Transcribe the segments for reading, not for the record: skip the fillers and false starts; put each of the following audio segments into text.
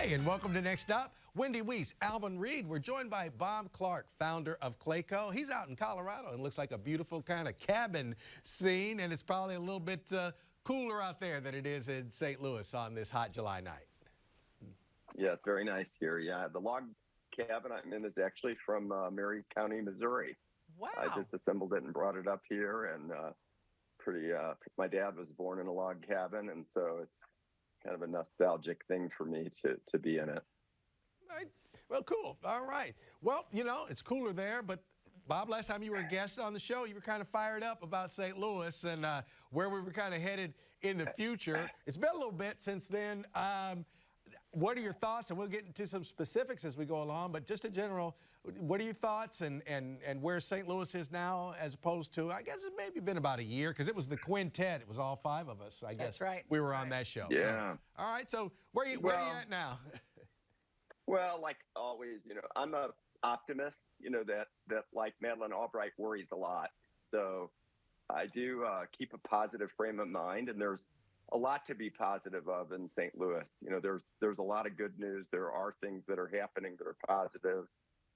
Hey, and welcome to Next Up. Wendy, Wiese, Alvin, Reid. We're joined by Bob Clark, founder of Clayco. He's out in Colorado and looks like a beautiful kind of cabin scene, and it's probably a little bit cooler out there than it is in St. Louis on this hot July night. Yeah, it's very nice here. Yeah, the log cabin I'm in is actually from Marys County, Missouri. Wow. I disassembled it and brought it up here, and my dad was born in a log cabin, and so it's kind of a nostalgic thing for me to be in it. Right. Well, cool. All right. Well, you know, it's cooler there, but Bob, last time you were a guest on the show, you were kind of fired up about St. Louis and where we were kind of headed in the future. It's been a little bit since then. What are your thoughts? And we'll get into some specifics as we go along, but just in general, what are your thoughts and where St. Louis is now as opposed to, I guess it's maybe been about a year because it was the quintet. It was all five of us, I guess. That's right. We were on that show. Yeah. So, all right. So where are you at now? Well, like always, you know, I'm a optimist, you know, that like Madeleine Albright worries a lot. So I do keep a positive frame of mind, and there's a lot to be positive of in St. Louis. You know, there's a lot of good news. There are things that are happening that are positive.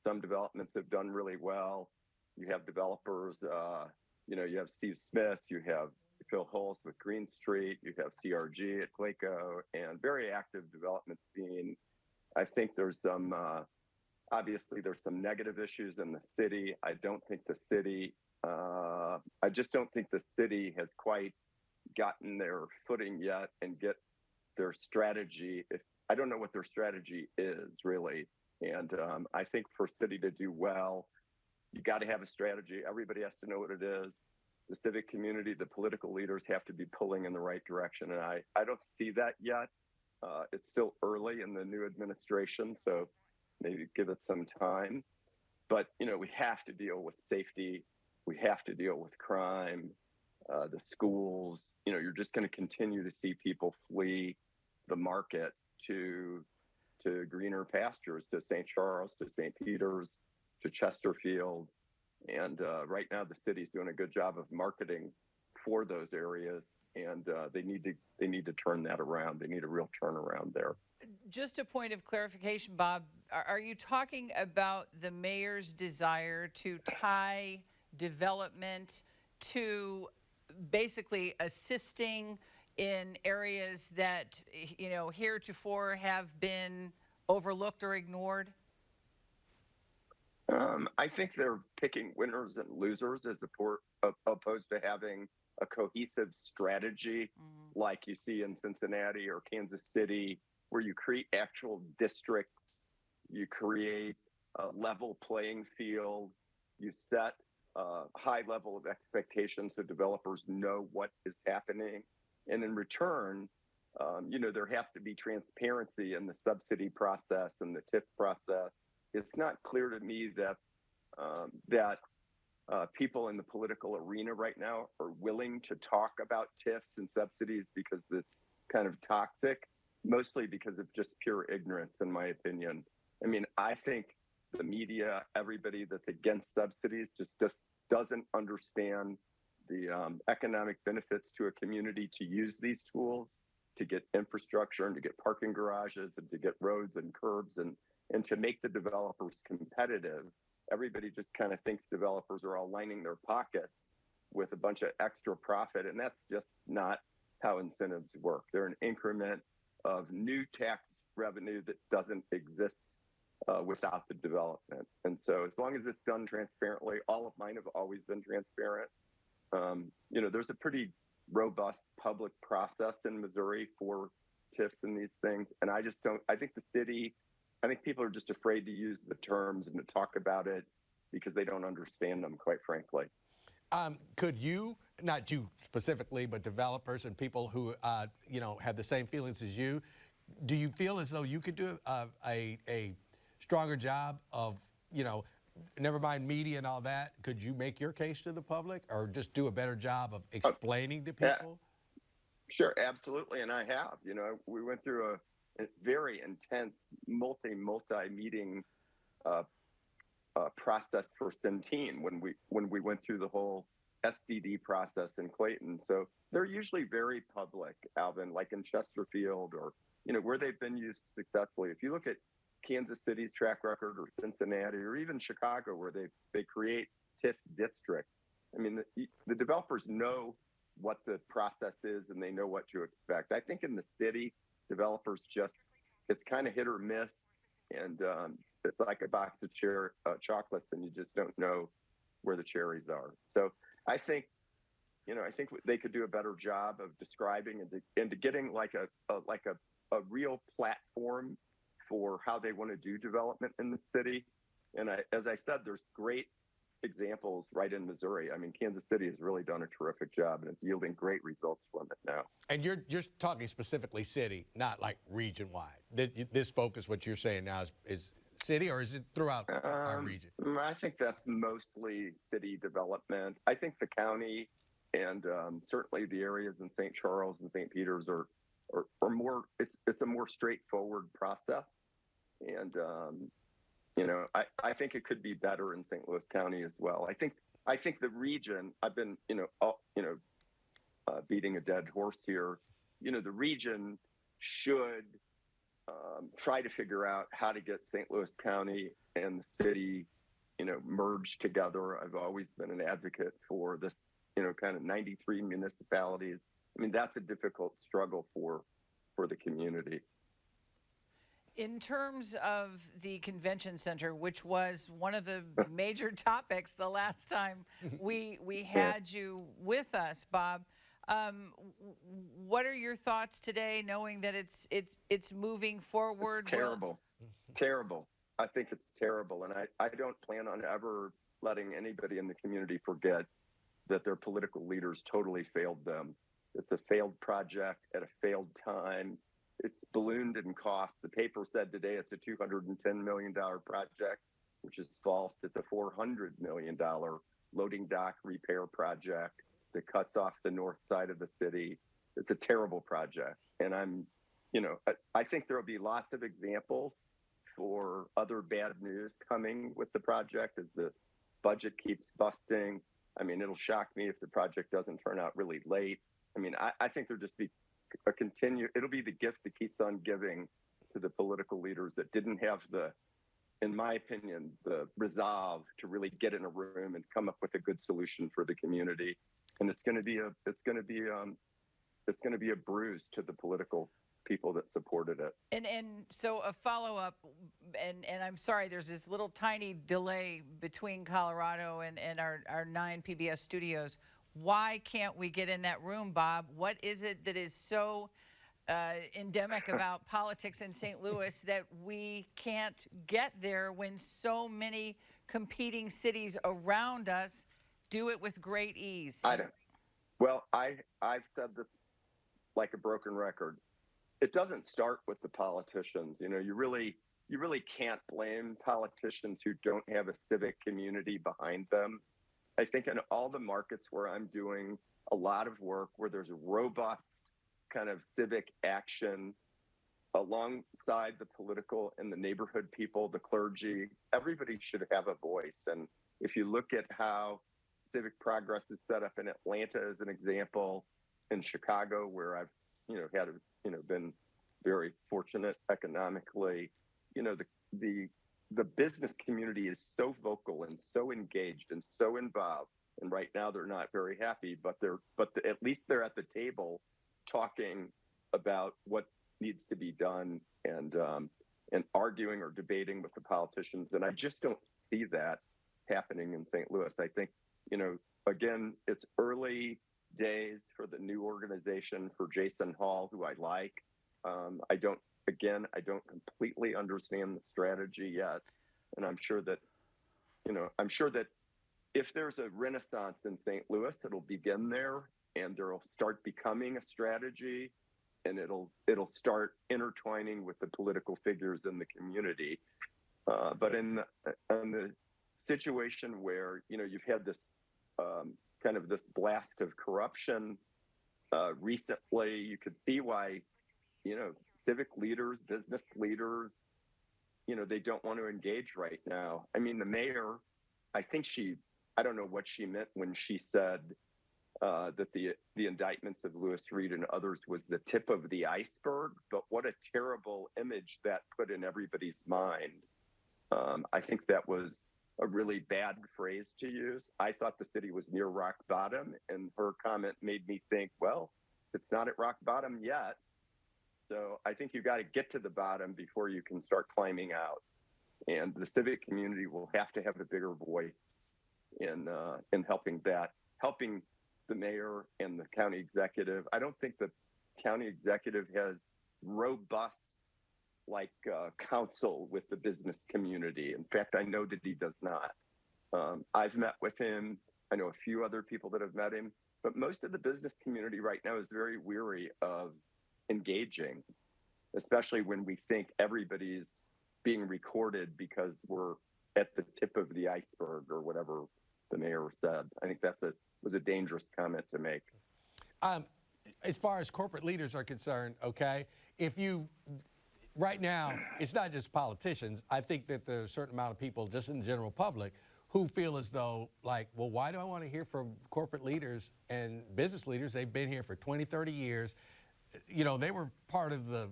Some developments have done really well. You have developers, you know, you have Steve Smith, you have Phil Hulse with Green Street, you have CRG at Clayco, and very active development scene. I think there's some, obviously there's some negative issues in the city. I just don't think the city has quite gotten their footing yet and get their strategy. I don't know what their strategy is really. And I think for city to do well, you got to have a strategy. Everybody has to know what it is. The civic community, the political leaders have to be pulling in the right direction. And I don't see that yet. It's still early in the new administration, so maybe give it some time. But, you know, we have to deal with safety. We have to deal with crime, the schools. You know, you're just going to continue to see people flee the market to greener pastures, to St. Charles, to St. Peter's, to Chesterfield. And right now the city's doing a good job of marketing for those areas. And they need to turn that around. They need a real turnaround there. Just a point of clarification, Bob. Are you talking about the mayor's desire to tie development to basically assisting in areas that, you know, heretofore have been overlooked or ignored? I think they're picking winners and losers as opposed to having a cohesive strategy like you see in Cincinnati or Kansas City, where you create actual districts, you create a level playing field, you set a high level of expectations so developers know what is happening. And in return, you know, there has to be transparency in the subsidy process and the TIF process. It's not clear to me that people in the political arena right now are willing to talk about TIFs and subsidies because it's kind of toxic, mostly because of just pure ignorance, in my opinion. I mean, I think the media, everybody that's against subsidies just doesn't understand the economic benefits to a community to use these tools, to get infrastructure and to get parking garages and to get roads and curbs and to make the developers competitive. Everybody just kind of thinks developers are all lining their pockets with a bunch of extra profit, and that's just not how incentives work. They're an increment of new tax revenue that doesn't exist without the development. And so as long as it's done transparently, all of mine have always been transparent. You know, there's a pretty robust public process in Missouri for TIFs and these things. And I think people are just afraid to use the terms and to talk about it because they don't understand them, quite frankly. Could you, not you specifically, but developers and people who, you know, have the same feelings as you, do you feel as though you could do a stronger job of, you know, never mind media and all that, could you make your case to the public or just do a better job of explaining to people? Sure, absolutely. And I have, you know, we went through a very intense multi-meeting process for Centene when we went through the whole SDD process in Clayton. So they're usually very public, Alvin, like in Chesterfield or, where they've been used successfully. If you look at Kansas City's track record or Cincinnati or even Chicago, where they create TIF districts, I mean, the developers know what the process is and they know what to expect. I think in the city, developers it's kind of hit or miss. And it's like a box of chocolates and you just don't know where the cherries are. So I think they could do a better job of describing and to getting like a real platform for how they want to do development in the city. And as I said, there's great examples right in Missouri. I mean, Kansas City has really done a terrific job and is yielding great results from it now. And you're talking specifically city, not like region-wide. This focus, what you're saying now is city, or is it throughout our region? I think that's mostly city development. I think the county and certainly the areas in St. Charles and St. Peter's are more. It's a more straightforward process, and I think it could be better in St. Louis County as well. I think the region. I've been beating a dead horse here. The region should try to figure out how to get St. Louis County and the city, merged together. I've always been an advocate for this, kind of 93 municipalities. I mean, that's a difficult struggle for the community. In terms of the convention center, which was one of the major topics the last time we had you with us, Bob, what are your thoughts today, knowing that it's moving forward? It's terrible. Terrible. I think it's terrible. And I don't plan on ever letting anybody in the community forget that their political leaders totally failed them. It's a failed project at a failed time. It's ballooned in cost. The paper said today it's a $210 million project, which is false. It's a $400 million loading dock repair project that cuts off the north side of the city. It's a terrible project. And I think there'll be lots of examples for other bad news coming with the project as the budget keeps busting. I mean, it'll shock me if the project doesn't turn out really late. I mean, I think there'll just be it'll be the gift that keeps on giving to the political leaders that didn't have in my opinion, the resolve to really get in a room and come up with a good solution for the community. And it's going to be a bruise to the political people that supported it. And so a follow-up, and I'm sorry, there's this little tiny delay between Colorado and our 9 PBS studios. Why can't we get in that room, Bob? What is it that is so endemic about politics in St. Louis that we can't get there when so many competing cities around us do it with great ease? Well, I've said this like a broken record. It doesn't start with the politicians. You really can't blame politicians who don't have a civic community behind them. I think in all the markets where I'm doing a lot of work, where there's a robust kind of civic action alongside the political and the neighborhood people, the clergy, everybody should have a voice. And if you look at how civic progress is set up in Atlanta as an example, in Chicago, where I've been very fortunate economically, the business community is so vocal and so engaged and so involved. And right now they're not very happy, but at least they're at the table talking about what needs to be done and arguing or debating with the politicians. And I just don't see that happening in St. Louis. I think, again, it's early days for the new organization for Jason Hall, who I like. I don't completely understand the strategy yet. And I'm sure that if there's a renaissance in St. Louis, it'll begin there and there'll start becoming a strategy and it'll start intertwining with the political figures in the community. But in the situation where, you've had this kind of this blast of corruption recently, you could see why, civic leaders, business leaders, they don't want to engage right now. I mean, the mayor, I think she I don't know what she meant when she said that the indictments of Lewis, Reid, and others was the tip of the iceberg. But what a terrible image that put in everybody's mind. I think that was a really bad phrase to use. I thought the city was near rock bottom, and her comment made me think, well, it's not at rock bottom yet. So I think you got to get to the bottom before you can start climbing out. And the civic community will have to have a bigger voice in helping the mayor and the county executive. I don't think the county executive has robust counsel with the business community. In fact, I know that he does not. I've met with him. I know a few other people that have met him, but most of the business community right now is very weary of engaging, especially when we think everybody's being recorded because we're at the tip of the iceberg or whatever the mayor said. I think was a dangerous comment to make. As far as corporate leaders are concerned, okay, right now, it's not just politicians. I think that there's a certain amount of people just in the general public who feel as though, like, well, why do I want to hear from corporate leaders and business leaders? They've been here for 20, 30 years. You know, they were part of the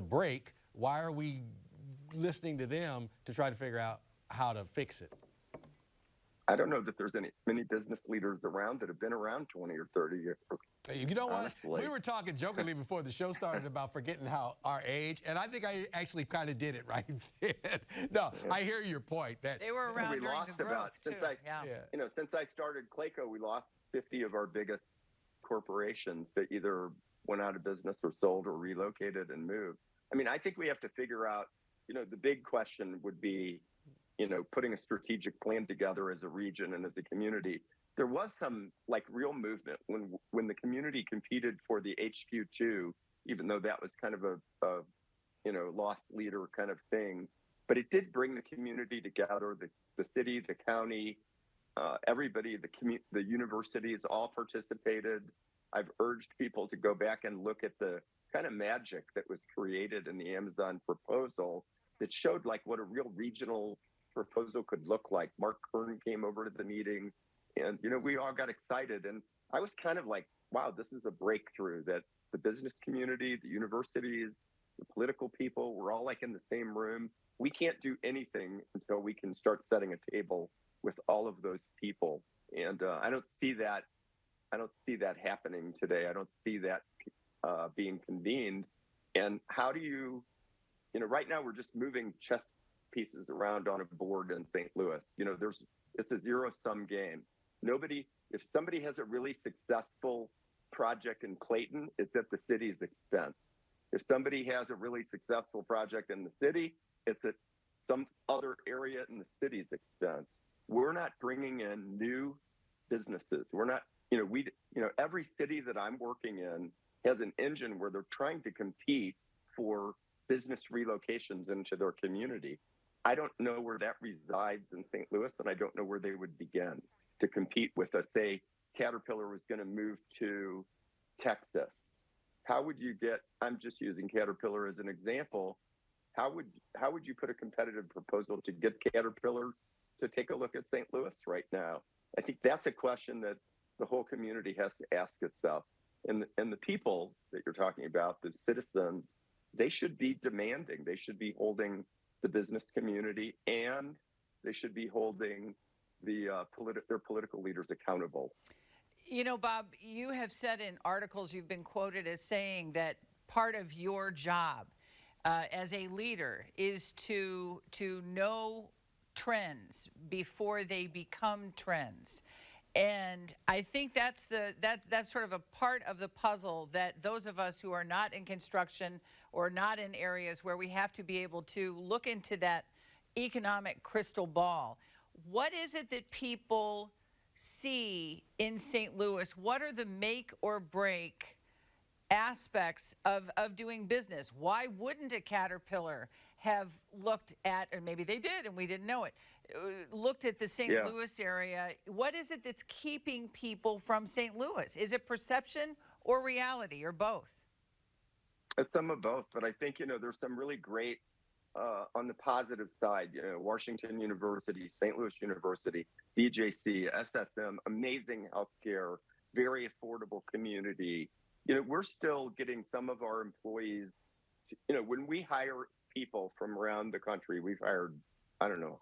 break. Why are we listening to them to try to figure out how to fix it? I don't know that there's many business leaders around that have been around 20 or 30 years. You know what? Honestly. We were talking jokingly before the show started about forgetting our age, and I think I actually kind of did it right then. No, I hear your point. That they were around during the growth, too. Since I started Clayco, we lost 50 of our biggest corporations that either went out of business or sold or relocated and moved. I mean, I think we have to figure out, the big question would be, putting a strategic plan together as a region and as a community. There was some real movement when the community competed for the HQ2, even though that was kind of a lost leader kind of thing. But it did bring the community together, the city, the county, everybody, the universities all participated. I've urged people to go back and look at the kind of magic that was created in the Amazon proposal that showed what a real regional proposal could look like. Mark Kern came over to the meetings, and we all got excited, and I was kind of like, wow, this is a breakthrough that the business community, the universities, the political people, we're all in the same room. We can't do anything until we can start setting a table with all of those people, and I don't see that happening today. I don't see that being convened. And how do you right now we're just moving chess pieces around on a board in St. Louis. It's a zero-sum game. If somebody has a really successful project in Clayton, it's at the city's expense. If somebody has a really successful project in the city, it's at some other area in the city's expense. We're not bringing in new businesses. We're not, every city that I'm working in has an engine where they're trying to compete for business relocations into their community. I don't know where that resides in St. Louis, and I don't know where they would begin to compete with us. Say Caterpillar was going to move to Texas. How would you I'm just using Caterpillar as an example. How would you put a competitive proposal to get Caterpillar to take a look at St. Louis right now? I think that's a question that the whole community has to ask itself. And the people that you're talking about, the citizens, they should be demanding. They should be holding the business community, and they should be holding their political leaders accountable. Bob, you have said in articles, you've been quoted as saying that part of your job as a leader is to know trends before they become trends. And I think that's sort of a part of the puzzle that those of us who are not in construction or not in areas where we have to be able to look into that economic crystal ball. What is it that people see in St. Louis? What are the make or break aspects of doing business? Why wouldn't a Caterpillar have looked at, or maybe they did and we didn't know it, looked at the St. Louis area? What is it that's keeping people from St. Louis? Is it perception or reality or both? It's some of both, but I think, there's some really great on the positive side, Washington University, St. Louis University, BJC, SSM, amazing healthcare, very affordable community. We're still getting some of our employees, when we hire people from around the country, we've hired, I don't know,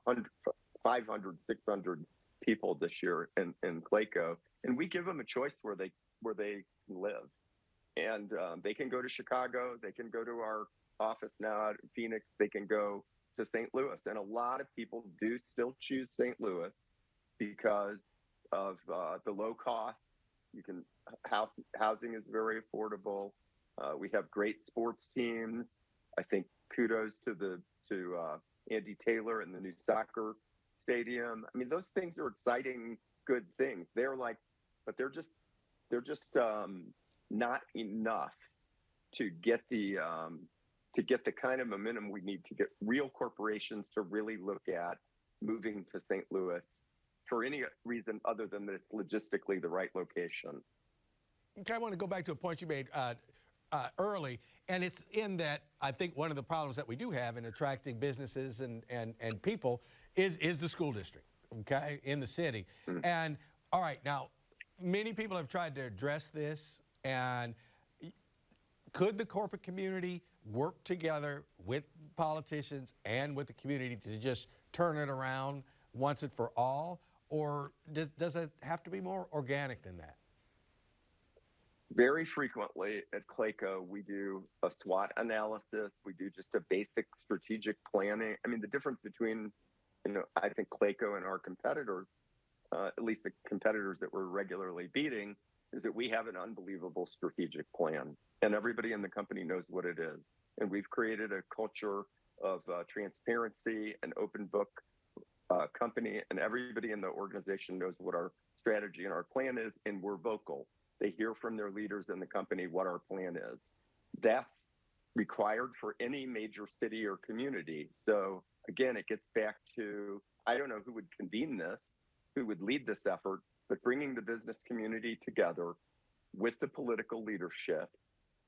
500, 600 people this year in Clayco, and we give them a choice where they live. And they can go to Chicago, they can go to our office now at Phoenix, they can go to St. Louis. And a lot of people do still choose St. Louis because of the low cost. Housing is very affordable. We have great sports teams. I think kudos to Andy Taylor and the new soccer stadium. I mean, those things are exciting, good things. But they're just not enough to get the kind of momentum we need to get real corporations to really look at moving to St. Louis for any reason other than that it's logistically the right location. Okay, I want to go back to a point you made early, and it's in that I think one of the problems that we do have in attracting businesses and people is the school district, okay, in the city. Mm-hmm. And all right, now, many people have tried to address this, and could the corporate community work together with politicians and with the community to just turn it around once and for all? Or does it have to be more organic than that? Very frequently at Clayco, we do a SWOT analysis. We do just a basic strategic planning. I mean, the difference between, I think Clayco and our competitors, at least the competitors that we're regularly beating, is that we have an unbelievable strategic plan, and everybody in the company knows what it is. And we've created a culture of transparency and open book company, and everybody in the organization knows what our strategy and our plan is, and we're vocal. They hear from their leaders in the company what our plan is. That's required for any major city or community. So again, it gets back to, I don't know who would convene this, who would lead this effort, but bringing the business community together with the political leadership,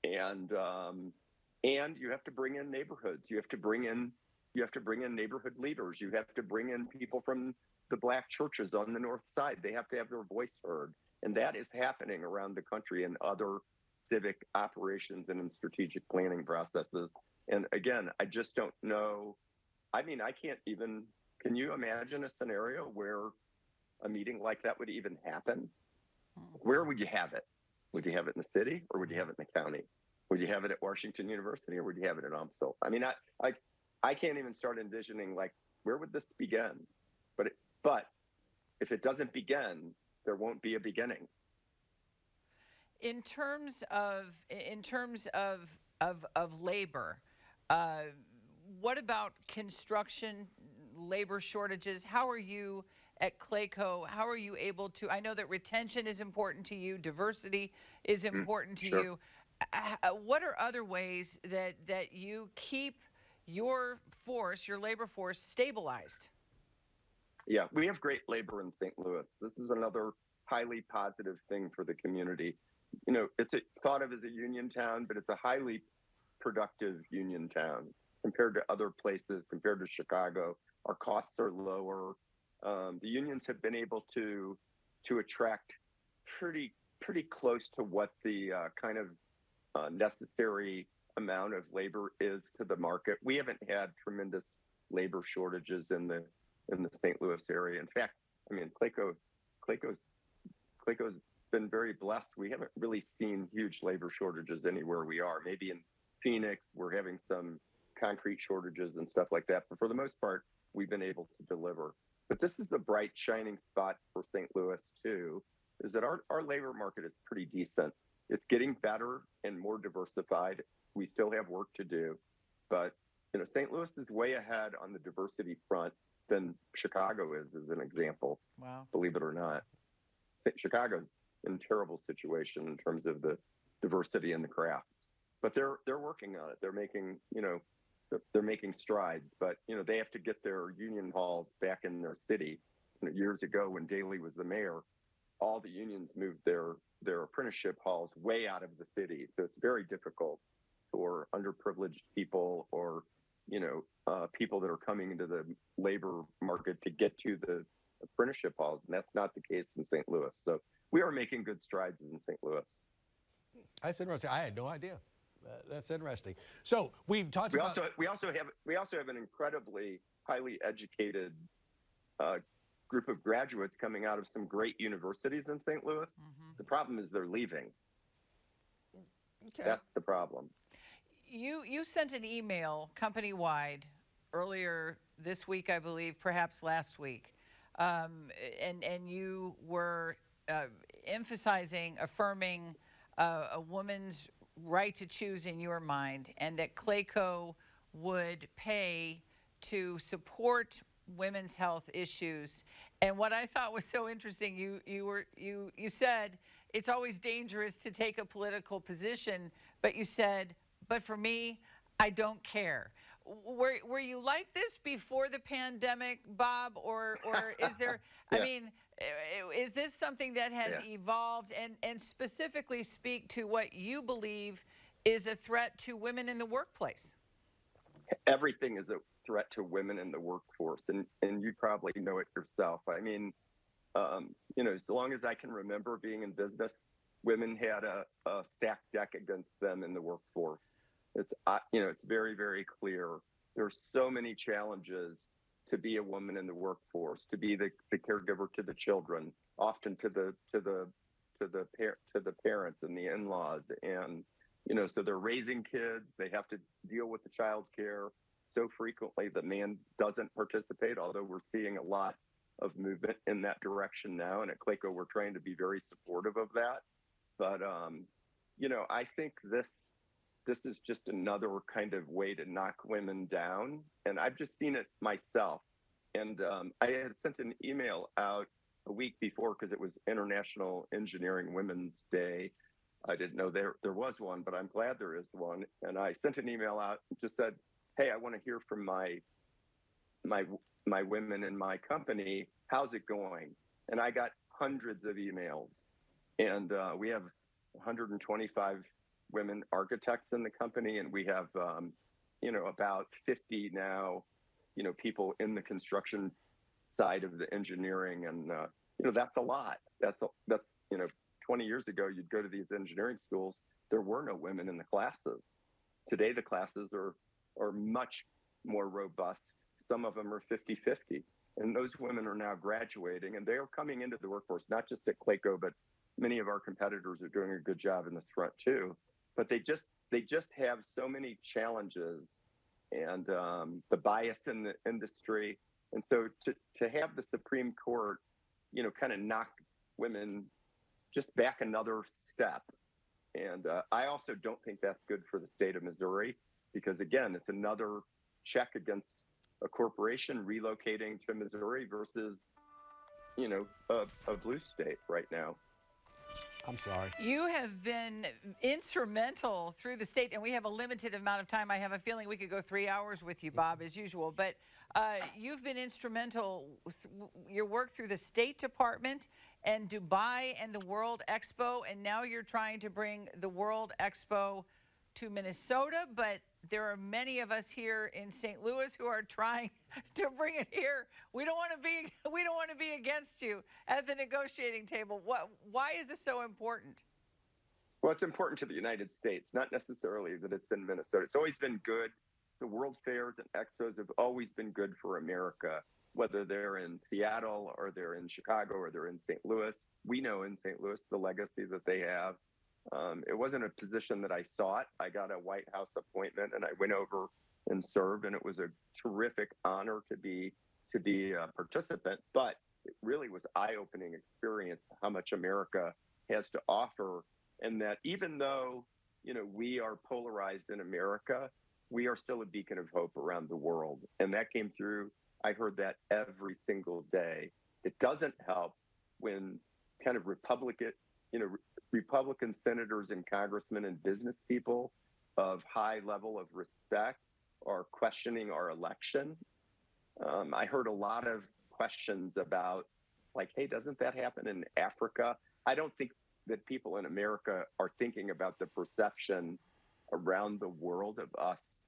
and you have to bring in neighborhoods. You have to bring in neighborhood leaders. You have to bring in people from the Black churches on the north side. They have to have their voice heard. And that is happening around the country in other civic operations and in strategic planning processes. And again, I just don't know. I mean, can you imagine a scenario where a meeting like that would even happen? Where would you have it? Would you have it in the city, or would you have it in the county? Would you have it at Washington University, or would you have it at UMSL? I mean, I can't even start envisioning, where would this begin? But if it doesn't begin, there won't be a beginning. In terms of labor, what about construction labor shortages? How are you at Clayco? How are you able to? I know that retention is important to you, diversity is important to you. What are other ways that you keep your labor force stabilized? Yeah, we have great labor in St. Louis. This is another highly positive thing for the community. It's thought of as a union town, but it's a highly productive union town compared to other places, compared to Chicago. Our costs are lower. The unions have been able to attract pretty close to what the kind of necessary amount of labor is to the market. We haven't had tremendous labor shortages in the St. Louis area. In fact, I mean, Clayco's been very blessed. We haven't really seen huge labor shortages anywhere we are. Maybe in Phoenix, we're having some concrete shortages and stuff like that. But for the most part, we've been able to deliver. But this is a bright, shining spot for St. Louis, too, is that our labor market is pretty decent. It's getting better and more diversified. We still have work to do. But, St. Louis is way ahead on the diversity front than Chicago is, as an example. Wow. Believe it or not. Chicago's in a terrible situation in terms of the diversity in the crafts. But they're working on it. They're making strides, but they have to get their union halls back in their city. Years ago, when Daley was the mayor, all the unions moved their apprenticeship halls way out of the city. So it's very difficult for underprivileged people or people that are coming into the labor market to get to the apprenticeship halls, and that's not the case in St. Louis. So we are making good strides in St. Louis. That's interesting. I had no idea. That's interesting. So we've talked We about. we also have an incredibly highly educated group of graduates coming out of some great universities in St. Louis. The problem is they're leaving. Okay. That's the problem. You sent an email company-wide earlier this week, I believe, perhaps last week, and you were emphasizing, affirming a woman's right to choose in your mind, and that Clayco would pay to support women's health issues. And what I thought was so interesting, you said it's always dangerous to take a political position, but you said, but for me, I don't care. Were you like this before the pandemic, Bob, or is there? Yeah. I mean, is this something that has evolved? And specifically speak to what you believe is a threat to women in the workplace. Everything is a threat to women in the workforce, and you probably know it yourself. I mean, as long as I can remember being in business, women had a stacked deck against them in the workforce. It's very, very clear. There's so many challenges to be a woman in the workforce, to be the caregiver to the children, often to the parents and the in-laws, and so they're raising kids. They have to deal with the child care. So frequently, the man doesn't participate. Although we're seeing a lot of movement in that direction now, and at Clayco, we're trying to be very supportive of that. But I think this is just another kind of way to knock women down, and I've just seen it myself. And I had sent an email out a week before because it was International Engineering Women's Day. I didn't know there was one, but I'm glad there is one. And I sent an email out and just said, "Hey, I want to hear from my women in my company. How's it going?" And I got hundreds of emails. And we have 125 women architects in the company, and we have about 50 now, people in the construction side of the engineering, and that's a lot. That's 20 years ago, you'd go to these engineering schools, there were no women in the classes. Today, the classes are much more robust. Some of them are 50-50. And those women are now graduating, and they are coming into the workforce, not just at Clayco, but many of our competitors are doing a good job in this front too. But they just have so many challenges, and the bias in the industry. And so to have the Supreme Court, kind of knock women just back another step. And I also don't think that's good for the state of Missouri, because again, it's another check against a corporation relocating to Missouri versus, a blue state right now. I'm sorry. You have been instrumental through the state, and we have a limited amount of time. I have a feeling we could go 3 hours with you, Bob, as usual. But you've been instrumental with your work through the State Department and Dubai and the World Expo, and now you're trying to bring the World Expo to Minnesota, but there are many of us here in St. Louis who are trying to bring it here. We don't want to be against you at the negotiating table. Why is this so important? Well, it's important to the United States, not necessarily that it's in Minnesota. It's always been good. The World Fairs and Expos have always been good for America, whether they're in Seattle or they're in Chicago or they're in St. Louis. We know in St. Louis the legacy that they have. It wasn't a position that I sought. I got a White House appointment, and I went over and served, and it was a terrific honor to be a participant. But it really was eye-opening experience how much America has to offer, and that even though we are polarized in America, we are still a beacon of hope around the world, and that came through. I heard that every single day. It doesn't help when kind of Republican senators and congressmen and business people of high level of respect are questioning our election. I heard a lot of questions about, like, hey, doesn't that happen in Africa? I don't think that people in America are thinking about the perception around the world of us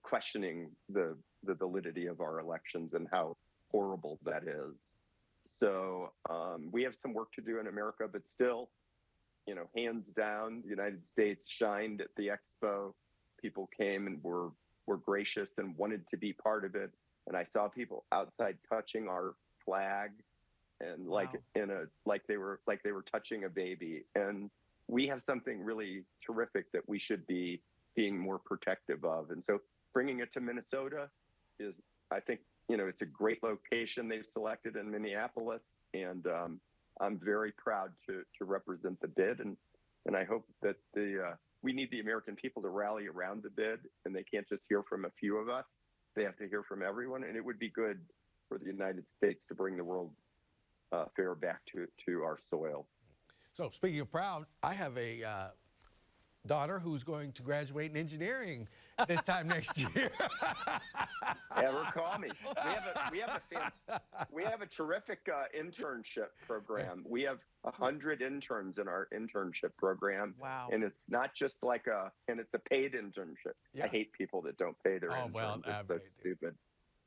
questioning the validity of our elections and how horrible that is. So we have some work to do in America, but still, hands down, the United States shined at the Expo. People came and were gracious and wanted to be part of it. And I saw people outside touching our flag, and like they were touching a baby. And we have something really terrific that we should be being more protective of. And so bringing it to Minnesota is, I think, it's a great location they've selected in Minneapolis, and I'm very proud to represent the bid, and I hope that we need the American people to rally around the bid, and they can't just hear from a few of us. They have to hear from everyone, and it would be good for the United States to bring the World Fair back to our soil. So speaking of proud, I have a daughter who's going to graduate in engineering this time next year. Ever call me. We have a terrific internship program. We have 100 interns in our internship program. Wow. And it's not just and it's a paid internship. Yeah. I hate people that don't pay their interns. Well, it's so stupid.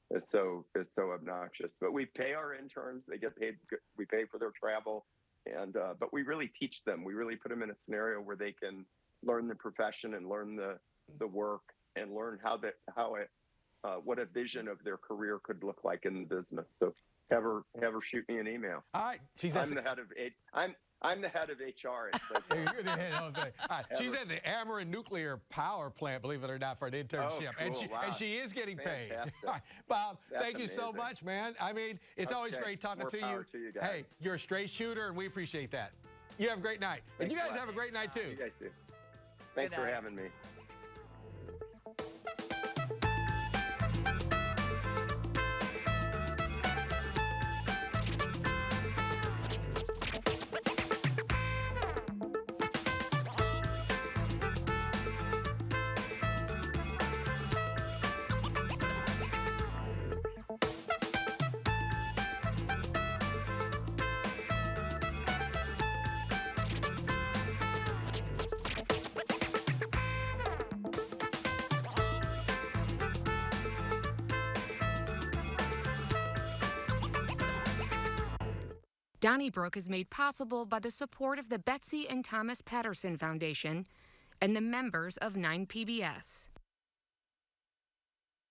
It's so obnoxious. But we pay our interns. They get paid. We pay for their travel. And but we really teach them. We really put them in a scenario where they can learn the profession and learn the work and learn what a vision of their career could look like in the business. So have her shoot me an email. All right. I'm the head of HR. You're the head of it. All right. She's at the Ameren Nuclear Power Plant, believe it or not, for an internship. Oh, cool. And she is getting paid. Fantastic. All right. Bob, That's thank you so amazing. much, man. I mean, it's always great talking More to power to you guys. Hey, you're a straight shooter, and we appreciate that. You have a great night. And Thanks you guys a lot. have a great night, too. You guys too. Thanks for having me. Donnybrook is made possible by the support of the Betsy and Thomas Patterson Foundation and the members of 9PBS.